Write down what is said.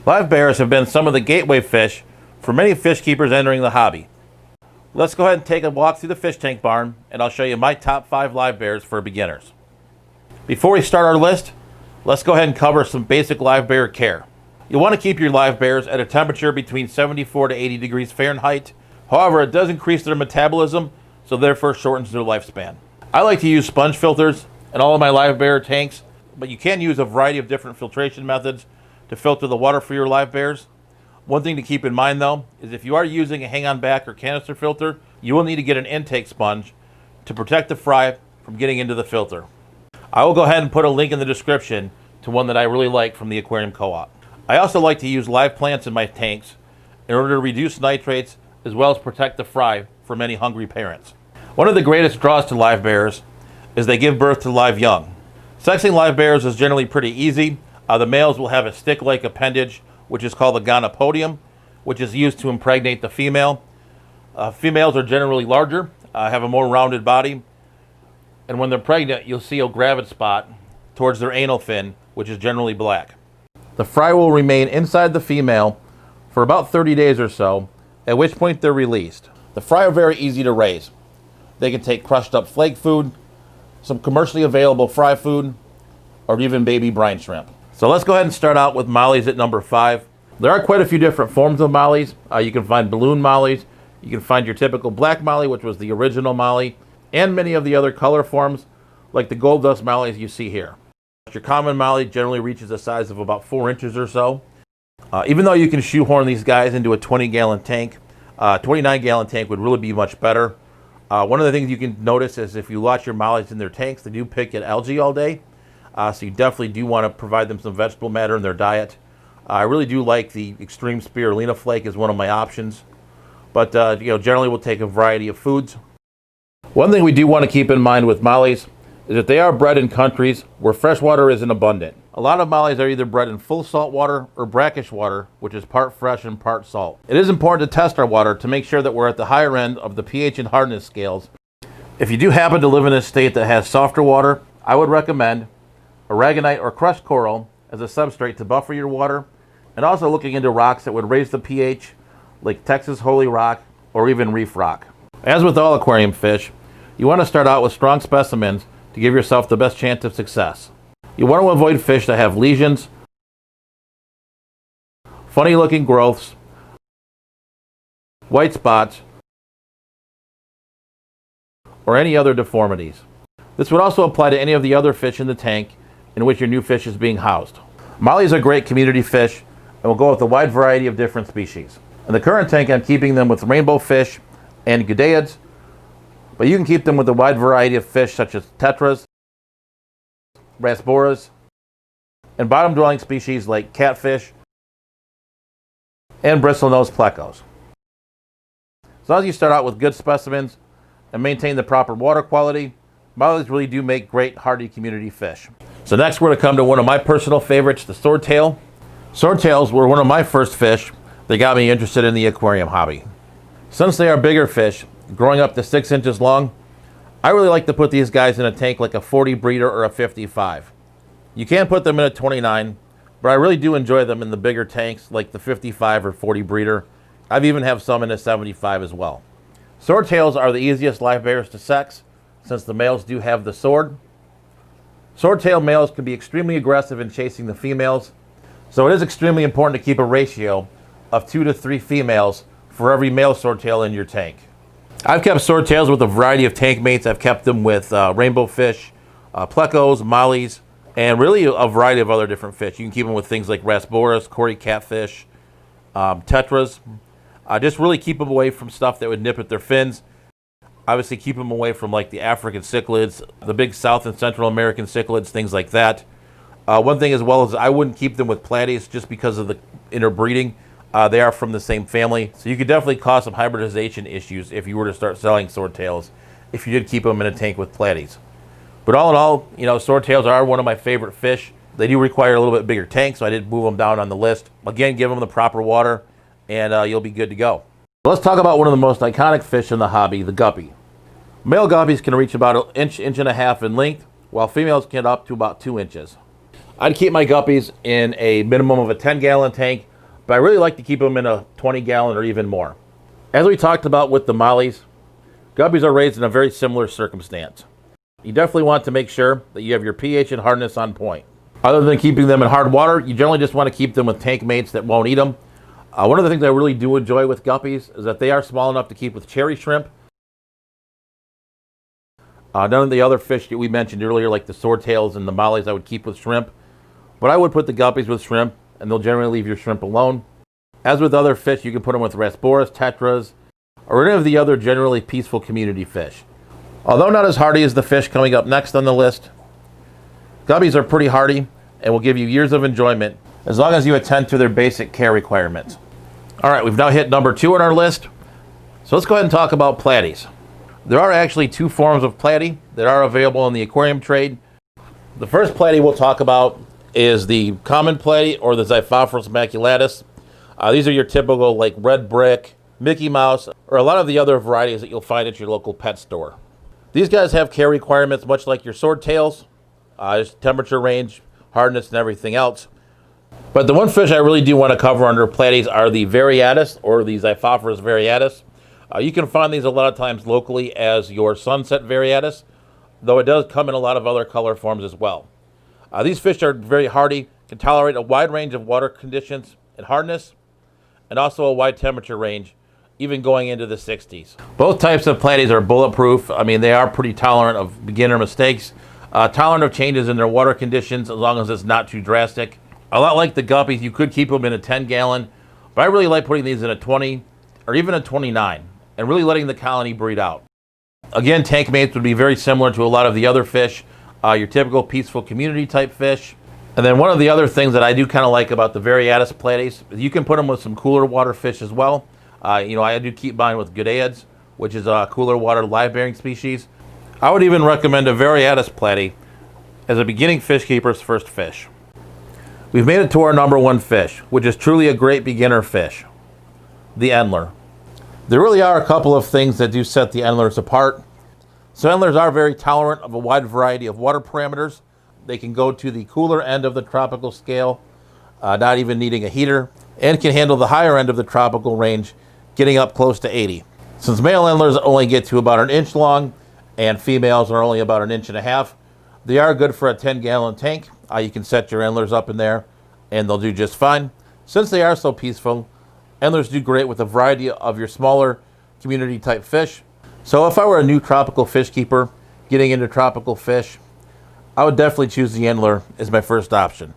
Livebearers have been some of the gateway fish for many fish keepers entering the hobby. Let's go ahead and take a walk through the fish tank barn, and I'll show you my top 5 Livebearers for beginners. Before we start our list, let's go ahead and cover some basic Livebearer care. You'll want to keep your Livebearers at a temperature between 74 to 80 degrees Fahrenheit. However, it does increase their metabolism, so therefore shortens their lifespan. I like to use sponge filters in all of my Livebearer tanks, but you can use a variety of different filtration methods to filter the water for your Livebearers. One thing to keep in mind though, is if you are using a hang-on back or canister filter, you will need to get an intake sponge to protect the fry from getting into the filter. I will go ahead and put a link in the description to one that I really like from the Aquarium Co-op. I also like to use live plants in my tanks in order to reduce nitrates as well as protect the fry for many hungry parents. One of the greatest draws to Livebearers is they give birth to live young. Sexing Livebearers is generally pretty easy. The males will have a stick-like appendage, which is called a gonopodium, which is used to impregnate the female. Females are generally larger, have a more rounded body, and when they're pregnant, you'll see a gravid spot towards their anal fin, which is generally black. The fry will remain inside the female for about 30 days or so, at which point they're released. The fry are very easy to raise. They can take crushed up flake food, some commercially available fry food, or even baby brine shrimp. So let's go ahead and start out with mollies at number 5. There are quite a few different forms of mollies. You can find balloon mollies, you can find your typical black molly, which was the original molly, and many of the other color forms, like the gold dust mollies you see here. Your common molly generally reaches a size of about 4 inches or so. Even though you can shoehorn these guys into a 20-gallon tank, 29-gallon tank would really be much better. One of the things you can notice is if you watch your mollies in their tanks, they do pick at algae all day. So you definitely do want to provide them some vegetable matter in their diet. I really do like the extreme spirulina flake as one of my options. But generally we'll take a variety of foods. One thing we do want to keep in mind with mollies is that they are bred in countries where fresh water isn't abundant. A lot of mollies are either bred in full salt water or brackish water, which is part fresh and part salt. It is important to test our water to make sure that we're at the higher end of the pH and hardness scales. If you do happen to live in a state that has softer water, I would recommend aragonite or crushed coral as a substrate to buffer your water, and also looking into rocks that would raise the pH, like Texas Holy Rock or even Reef Rock. As with all aquarium fish, you want to start out with strong specimens to give yourself the best chance of success. You want to avoid fish that have lesions, funny looking growths, white spots, or any other deformities. This would also apply to any of the other fish in the tank in which your new fish is being housed. Mollies are great community fish and will go with a wide variety of different species. In the current tank, I'm keeping them with rainbow fish and gudeids, but you can keep them with a wide variety of fish such as tetras, rasboras, and bottom-dwelling species like catfish and bristlenose plecos. As long as you start out with good specimens and maintain the proper water quality, mollies really do make great hardy community fish. So next we're going to come to one of my personal favorites, the swordtail. Swordtails were one of my first fish that got me interested in the aquarium hobby. Since they are bigger fish, growing up to 6 inches long, I really like to put these guys in a tank like a 40 breeder or a 55. You can put them in a 29, but I really do enjoy them in the bigger tanks like the 55 or 40 breeder. I've even have some in a 75 as well. Swordtails are the easiest Livebearers to sex since the males do have the sword. Swordtail males can be extremely aggressive in chasing the females, so it is extremely important to keep a ratio of 2 to 3 females for every male swordtail in your tank. I've kept swordtails with a variety of tank mates. I've kept them with rainbow fish, plecos, mollies, and really a variety of other different fish. You can keep them with things like rasboras, Cory catfish, tetras. Just really keep them away from stuff that would nip at their fins. Obviously keep them away from like the African cichlids, the big South and Central American cichlids, things like that. One thing as well is I wouldn't keep them with platies just because of the interbreeding. They are from the same family, so you could definitely cause some hybridization issues if you were to start selling swordtails if you did keep them in a tank with platies. But all in all, swordtails are one of my favorite fish. They do require a little bit bigger tank, so I did move them down on the list. Again, give them the proper water, and you'll be good to go. Let's talk about one of the most iconic fish in the hobby, the guppy. Male guppies can reach about an inch, inch and a half in length, while females can get up to about 2 inches. I'd keep my guppies in a minimum of a 10-gallon tank, but I really like to keep them in a 20-gallon or even more. As we talked about with the Mollies, Guppies are raised in a very similar circumstance. You definitely want to make sure that you have your pH and hardness on point. Other than keeping them in hard water, you generally just want to keep them with tank mates that won't eat them. One of the things I really do enjoy with Guppies is that they are small enough to keep with cherry shrimp. None of the other fish that we mentioned earlier, like the Swordtails and the Mollies, I would keep with shrimp. But I would put the Guppies with shrimp, and they'll generally leave your shrimp alone. As with other fish, you can put them with Rasboras, tetras, or any of the other generally peaceful community fish. Although not as hardy as the fish coming up next on the list, Guppies are pretty hardy and will give you years of enjoyment as long as you attend to their basic care requirements. All right, we've now hit number 2 on our list. So let's go ahead and talk about Platies. There are actually 2 forms of Platy that are available in the aquarium trade. The first Platy we'll talk about is the common Platy, or the Xiphophorus maculatus. These are your typical like red brick, Mickey Mouse, or a lot of the other varieties that you'll find at your local pet store. These guys have care requirements much like your Swordtails, temperature range, hardness, and everything else. But the one fish I really do want to cover under Platies are the variatus, or the Xiphophorus variatus. You can find these a lot of times locally as your sunset variatus, though it does come in a lot of other color forms as well. These fish are very hardy, can tolerate a wide range of water conditions and hardness, and also a wide temperature range, even going into the 60s. Both types of Platies are bulletproof. I mean, they are pretty tolerant of beginner mistakes, tolerant of changes in their water conditions as long as it's not too drastic. A lot like the Guppies, you could keep them in a 10-gallon, but I really like putting these in a 20 or even a 29 and really letting the colony breed out. Again, tank mates would be very similar to a lot of the other fish, your typical peaceful community type fish. And then one of the other things that I do kind of like about the variatus Platies is you can put them with some cooler water fish as well. I do keep mine with Guppies, which is a cooler water live bearing species. I would even recommend a variatus Platy as a beginning fish keeper's first fish. We've made it to our number 1 fish, which is truly a great beginner fish, the Endler. There really are a couple of things that do set the Endlers apart. So Endlers are very tolerant of a wide variety of water parameters. They can go to the cooler end of the tropical scale, not even needing a heater, and can handle the higher end of the tropical range, getting up close to 80. Since male Endlers only get to about 1 inch long and females are only about 1.5 inches, they are good for a 10-gallon tank. You can set your Endlers up in there and they'll do just fine. Since they are so peaceful, Endlers do great with a variety of your smaller community type fish. So if I were a new tropical fish keeper getting into tropical fish, I would definitely choose the Endler as my first option.